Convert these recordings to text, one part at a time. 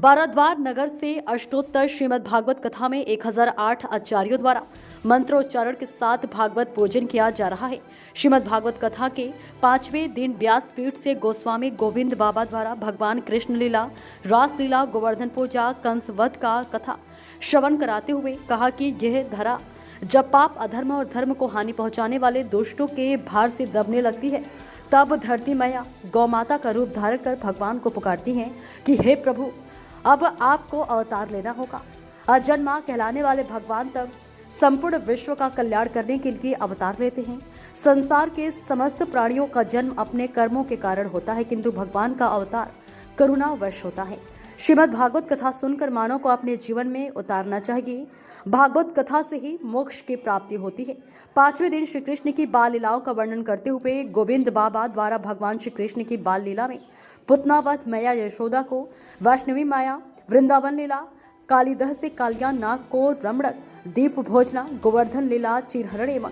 बाराद्वार नगर से अष्टोत्तर श्रीमद् भागवत कथा में 1008 आचार्यों द्वारा मंत्रोच्चारण के साथ भागवत पूजन किया जा रहा है। श्रीमद् भागवत कथा के 5वें दिन व्यासपीठ से गोस्वामी गोविंद बाबा द्वारा भगवान कृष्ण लीला, रास लीला, गोवर्धन पूजा, कंस वध का कथा श्रवण कराते हुए कहा कि यह धरा जब पाप, अधर्म और धर्म को हानि पहुंचाने वाले दुष्टों के भार से दबने लगती है, तब धरती मैया गौ माता का रूप धारण कर भगवान को पुकारती हैं कि हे प्रभु, अब आपको अवतार लेना होगा। अजन्मा माँ कहलाने वाले भगवान तब संपूर्ण विश्व का कल्याण करने के लिए अवतार लेते हैं। संसार के समस्त प्राणियों का जन्म अपने कर्मों के कारण होता है, किंतु भगवान का अवतार करुणावश होता है। श्रीमद् भागवत कथा सुनकर मानव को अपने जीवन में उतारना चाहिए। भागवत कथा से ही मोक्ष की प्राप्ति होती है। 5वें दिन श्री कृष्ण की बाल लीलाओं का वर्णन करते हुए गोविंद बाबा द्वारा भगवान श्री कृष्ण की बाल लीला में पुतनावध मैया यशोदा को, वैष्णवी माया वृंदावन लीला, कालीदह से कालिया नाग को रमणक, दीप भोजना, गोवर्धन लीला, चीरहरण एवं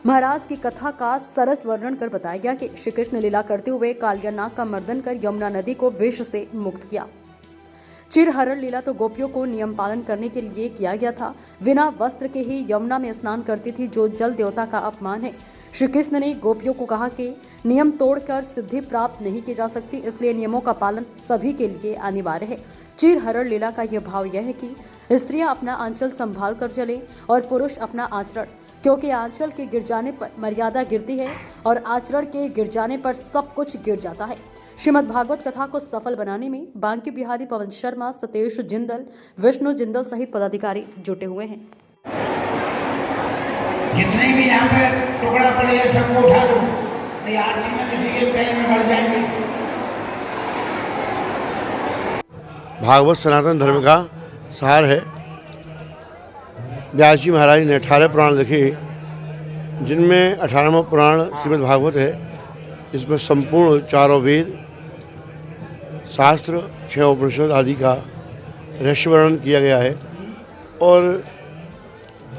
महाराज की कथा का सरस वर्णन कर बताया गया कि श्री कृष्ण लीला करते हुए कालिया नाग का मर्दन कर यमुना नदी को विष से मुक्त किया। चिरहरण लीला तो गोपियों को नियम पालन करने के लिए किया गया था। बिना वस्त्र के ही यमुना में स्नान करती थी, जो जल देवता का अपमान है। श्री कृष्ण ने गोपियों को कहा कि नियम तोड़कर सिद्धि प्राप्त नहीं की जा सकती, इसलिए नियमों का पालन सभी के लिए अनिवार्य है। चिरहरण लीला का यह भाव यह है कि स्त्रियां अपना आंचल संभाल कर चले और पुरुष अपना आचरण, क्योंकि आंचल के गिर जाने पर मर्यादा गिरती है और आचरण के गिर जाने पर सब कुछ गिर जाता है। श्रीमद् भागवत कथा को सफल बनाने में बांके बिहारी पवन शर्मा, सतेश जिंदल, विष्णु जिंदल सहित पदाधिकारी जुटे हुए हैं। जितने भी यहाँ पर टुकड़ा पड़े हैं सबको उठा लो, नहीं आरती में किसी के पैर में गड़ जाएंगे। भागवत सनातन धर्म का सार है। व्यास जी महाराज ने 18 पुराण लिखे, जिनमें 18वां पुराण श्रीमद् भागवत है। इसमें संपूर्ण चारों वेद, शास्त्र, 6 उपनिषद आदि का रहस्य वर्णन किया गया है और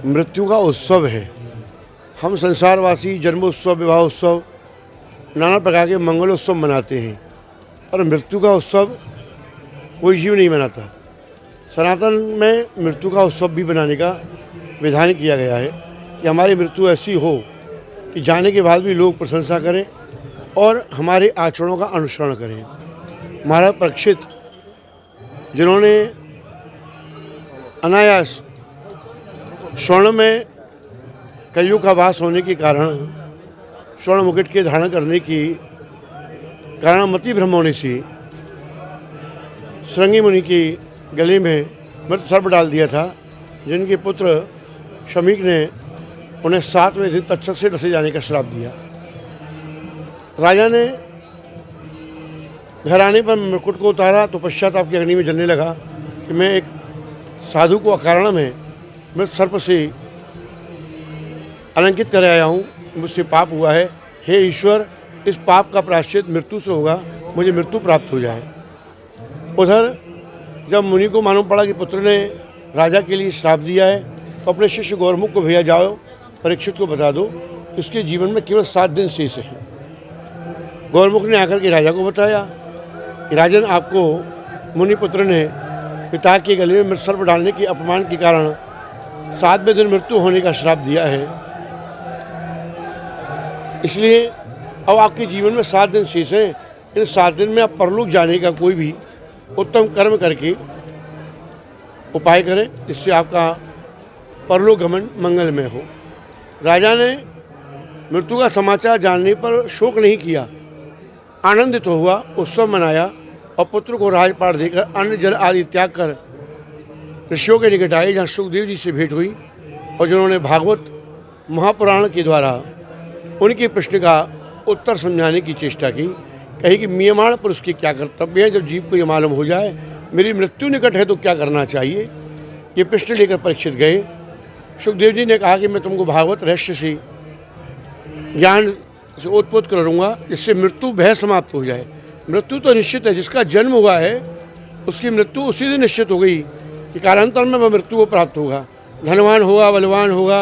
मृत्यु का उत्सव है। हम संसारवासी जन्मोत्सव, विवाह उत्सव, नाना प्रकार के मंगलोत्सव मनाते हैं, पर मृत्यु का उत्सव कोई जीव नहीं मनाता। सनातन में मृत्यु का उत्सव भी बनाने का विधान किया गया है कि हमारी मृत्यु ऐसी हो कि जाने के बाद भी लोग प्रशंसा करें और हमारे आचरणों का अनुसरण करें। महाराज परीक्षित, जिन्होंने अनायास स्वर्ण में कलयुग का वास होने के कारण स्वर्ण मुकुट के धारण करने की कारण मति भ्रम होने से श्रृंगी मुनि के गले में मृत सर्प डाल दिया था, जिनके पुत्र शमीक ने उन्हें 7वें दिन तक्षक से डसे जाने का श्राप दिया। राजा ने घर आने पर मुकुट को उतारा तो पश्चाताप की अग्नि में जलने लगा कि मैं एक साधु को अकारण में मृत सर्प से अलंकित कर आया हूँ, मुझसे पाप हुआ है। हे ईश्वर, इस पाप का प्रायश्चित मृत्यु से होगा, मुझे मृत्यु प्राप्त हो जाए। उधर जब मुनि को मालूम पड़ा कि पुत्र ने राजा के लिए श्राप दिया है, तो अपने शिष्य गौरमुख को भेजा, जाओ परीक्षित को बता दो इसके जीवन में केवल 7 दिन शेष हैं। गौरमुख ने आकर के राजा को बताया कि राजन, आपको मुनिपुत्र ने पिता के गले में मृत सर्प डालने के अपमान के कारण 7वें दिन मृत्यु होने का श्राप दिया है, इसलिए अब आपके जीवन में 7 दिन शेष हैं। इन 7 दिन में आप परलोक जाने का कोई भी उत्तम कर्म करके उपाय करें, जिससे आपका परलोक गमन मंगलमय हो। राजा ने मृत्यु का समाचार जानने पर शोक नहीं किया, आनंदित हुआ, उत्सव मनाया और पुत्र को राजपाट देकर अन्न जल आदि त्याग कर ऋषियों के निकट आए, जहाँ सुखदेव जी से भेंट हुई और जिन्होंने भागवत महापुराण के द्वारा उनके प्रश्न का उत्तर समझाने की चेष्टा की। कही कि मियमाण पुरुष के क्या कर्तव्य है, जब जीव को ये मालूम हो जाए मेरी मृत्यु निकट है तो क्या करना चाहिए। ये प्रश्न लेकर परीक्षित गए। सुखदेव जी ने कहा कि मैं तुमको भागवत रहस्य से ज्ञान से ओतप्रोत करूँगा, जिससे मृत्यु भय समाप्त हो जाए। मृत्यु तो निश्चित है, जिसका जन्म हुआ है उसकी मृत्यु उसी दिन निश्चित हो गई कि कालांतर में वह मृत्यु को प्राप्त होगा। धनवान होगा, बलवान होगा,